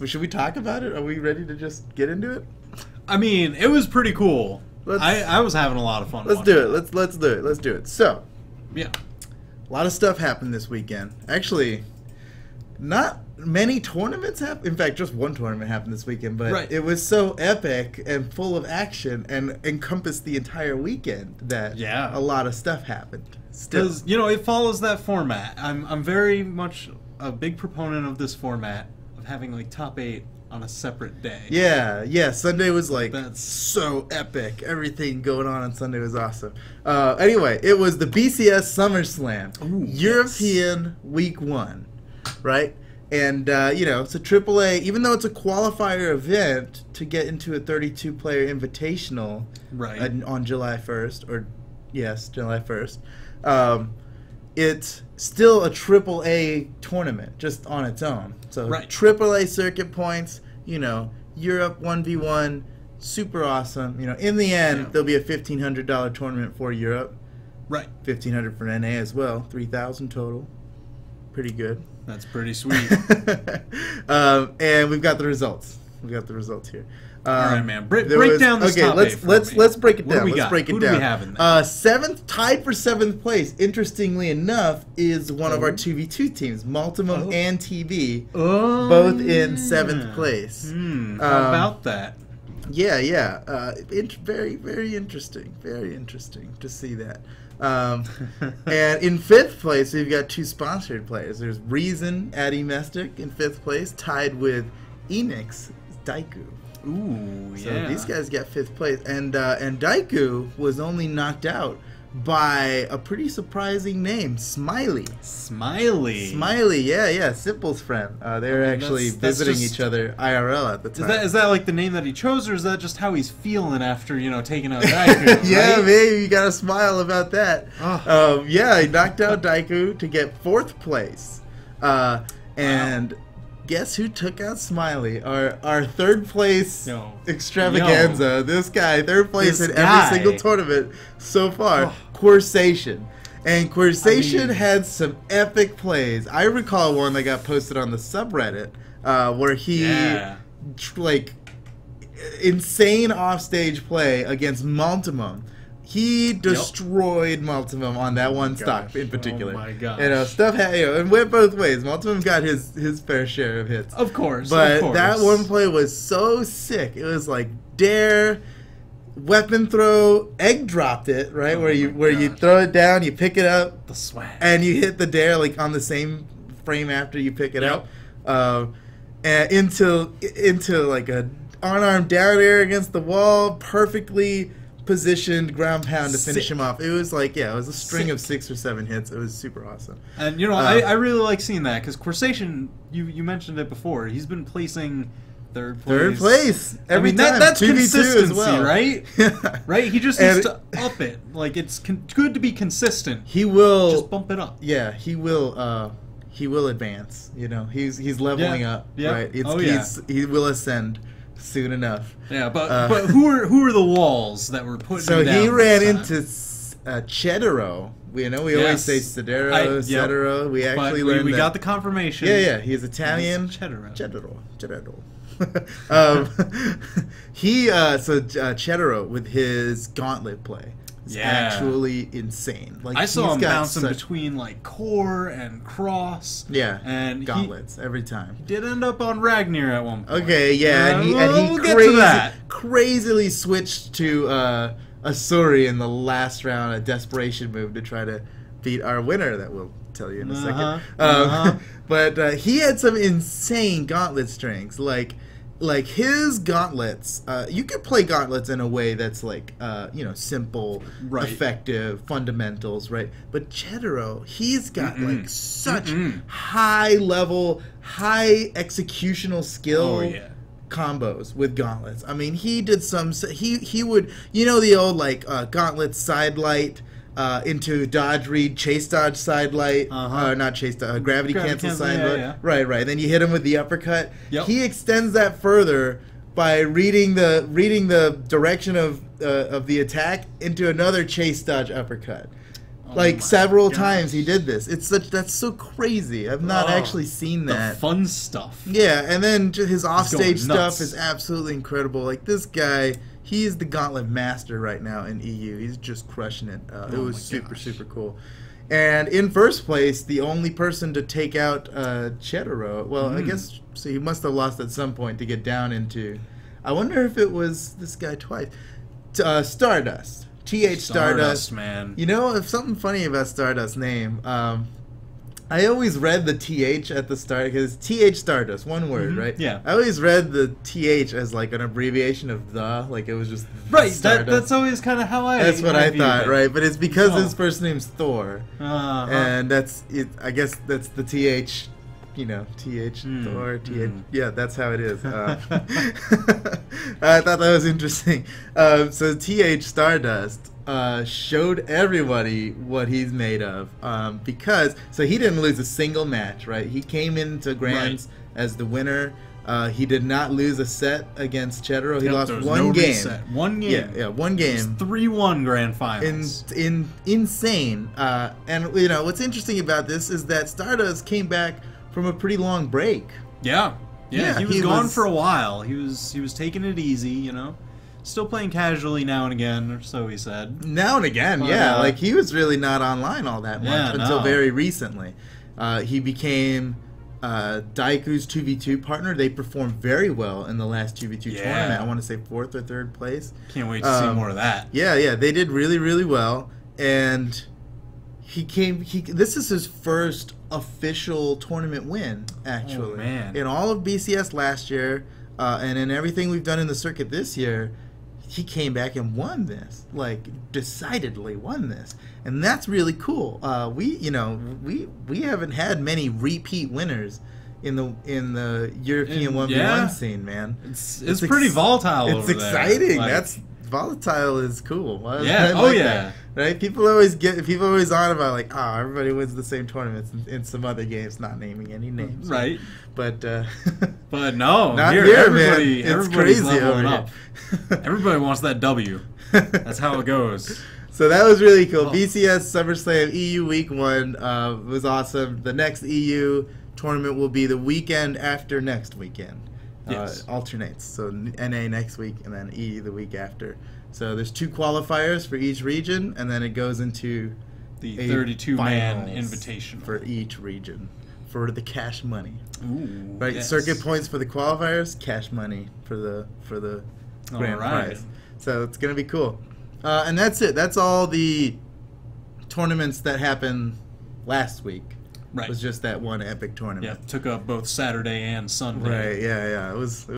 Should we talk about it? Are we ready to just get into it? I mean, it was pretty cool. I was having a lot of fun. Let's do it. Let's do it. Let's do it. So, yeah, a lot of stuff happened this weekend. Actually, not many tournaments happened. In fact, just one tournament happened this weekend, but it was so epic and full of action and encompassed the entire weekend that a lot of stuff happened. Because, you know, it follows that format. I'm very much a big proponent of this format of having like top 8 on a separate day. Yeah. Sunday was like so epic. Everything going on Sunday was awesome. Anyway, it was the BCS SummerSlam. Ooh, European Week 1, right? And, you know, it's a AAA, even though it's a qualifier event to get into a 32-player invitational on July 1st, or, yes, July 1st, it's still a AAA tournament just on its own. So AAA circuit points, you know, Europe 1v1, super awesome. You know, in the end, there'll be a $1,500 tournament for Europe. Right. $1,500 for NA as well. $3,000 total. Pretty good. That's pretty sweet. And we've got the results. We've got the results here. All right, man. Break down this top 8 let's break it down. What do we got? Break it Who down. do we have in there? Tied for 7th place, interestingly enough, is one of our 2v2 teams, Multimum and TV, both in 7th place. How about that? Yeah. Very, very interesting. Very interesting to see that. And in 5th place, we've got 2 sponsored players. There's Reason, Addy Mestic in 5th place, tied with Enix, Daiku. Ooh, so these guys got 5th place, and Daiku was only knocked out by a pretty surprising name, Smiley. Smiley, yeah, Simple's friend. They were actually visiting each other IRL at the time. Is that like the name that he chose, or is that just how he's feeling after, you know, taking out Daiku? Yeah, maybe you gotta smile about that. Yeah, he knocked out Daiku to get 4th place, and. Guess who took out Smiley? Our 3rd place extravaganza. This guy, 3rd place in every single tournament so far. Quersation. And Quersation had some epic plays. I recall one that got posted on the subreddit where he, like, insane offstage play against Multimum. He destroyed Multimum on that one stock in particular. Oh my gosh. You know, stuff it went both ways. Multimum got his fair share of hits. Of course. But that one play was so sick. It was like dare, weapon throw, egg dropped it, right? Where you throw it down, you pick it up. The swag. And you hit the dare like on the same frame after you pick it up. And into like a on-arm down air against the wall, perfectly positioned ground pound to finish him off. It was like, it was a string of 6 or 7 hits. It was super awesome. And, you know, I really like seeing that because Quersation, you mentioned it before, he's been placing 3rd place. 3rd place every time. That's 2v2 consistency, as well. Right? Right? He just needs to up it. Like, it's good to be consistent. He will just bump it up. Yeah, he will advance. You know, he's leveling up. Yeah. Right? He will ascend soon enough. Yeah, but who are the walls that were put down? So he ran into Chedero. We always say Cedero. We actually learned we got the confirmation. Yeah, he's Italian. Chedero. Chedero with his gauntlet play. It's actually insane. Like, I saw him bouncing between like core and cross. Yeah, and gauntlets every time. He did end up on Ragnar at one point. Okay, yeah, and he crazily switched to Asuri in the last round, a desperation move to try to beat our winner that we'll tell you in a second. But he had some insane gauntlet strings, like his gauntlets, you could play gauntlets in a way that's like, simple, effective fundamentals, right? But Chedero, he's got like such high level, high executional skill combos with gauntlets. I mean, he did he would, the old like gauntlet side light, into dodge read, chase dodge side light, not chase dodge, gravity cancel side light. Yeah. Right. Then you hit him with the uppercut. Yep. He extends that further by reading the direction of the attack into another chase dodge uppercut. like several times he did this. That's so crazy. I've not actually seen that. The fun stuff. Yeah, and then his offstage stuff is absolutely incredible. Like this guy, he's the gauntlet master right now in EU. He's just crushing it. It was super cool. And in first place, the only person to take out Chetero. Well, I guess so. He must have lost at some point to get down into. I wonder if it was this guy twice. Stardust. Stardust, man. You know, if something funny about Stardust's name. I always read the TH at the start because TH Stardust, one word, right? Yeah. I always read the TH as like an abbreviation of the, like it was just right. That's always kind of how I. That's what I thought, right? But it's because his first name's Thor, and that's it. I guess that's the TH. You know, TH Thor, TH. Yeah, that's how it is. I thought that was interesting. So TH Stardust showed everybody what he's made of, because so he didn't lose a single match, right? He came into Grands as the winner. He did not lose a set against Chetero. He lost one game. Reset. One game. Yeah, one game. 3-1 grand finals. Insane. And you know what's interesting about this is that Stardust came back from a pretty long break. Yeah. He was gone for a while. He was taking it easy, you know. Still playing casually now and again, or so he said. Now and again, but, like he was really not online all that much until very recently. He became Daiku's 2v2 partner. They performed very well in the last 2v2 tournament. I want to say 4th or 3rd place. Can't wait to see more of that. Yeah, they did really well, and this is his first official tournament win, actually. Oh, man. In all of BCS last year, and in everything we've done in the circuit this year, he came back and won this, like decidedly won this, and that's really cool. We haven't had many repeat winners in the European 1v1 scene, man. It's pretty volatile. It's exciting. Like, that's volatile is cool. Yeah. Right? People always on about like, everybody wins the same tournaments in some other games, not naming any names. Right. But no, not here, everybody, man. It's crazy over up. Everybody wants that W. That's how it goes. So that was really cool. BCS SummerSlam EU Week 1 was awesome. The next EU tournament will be the weekend after next weekend. Yes. Alternates. So NA next week and then EU the week after. So there's 2 qualifiers for each region, and then it goes into the 32-man invitation for each region for the cash money. Ooh, right, circuit points for the qualifiers, cash money for the grand prize. So it's gonna be cool. And that's it. That's all the tournaments that happened last week. Right. It was just that one epic tournament. Yeah, took up both Saturday and Sunday. Right. Yeah. It was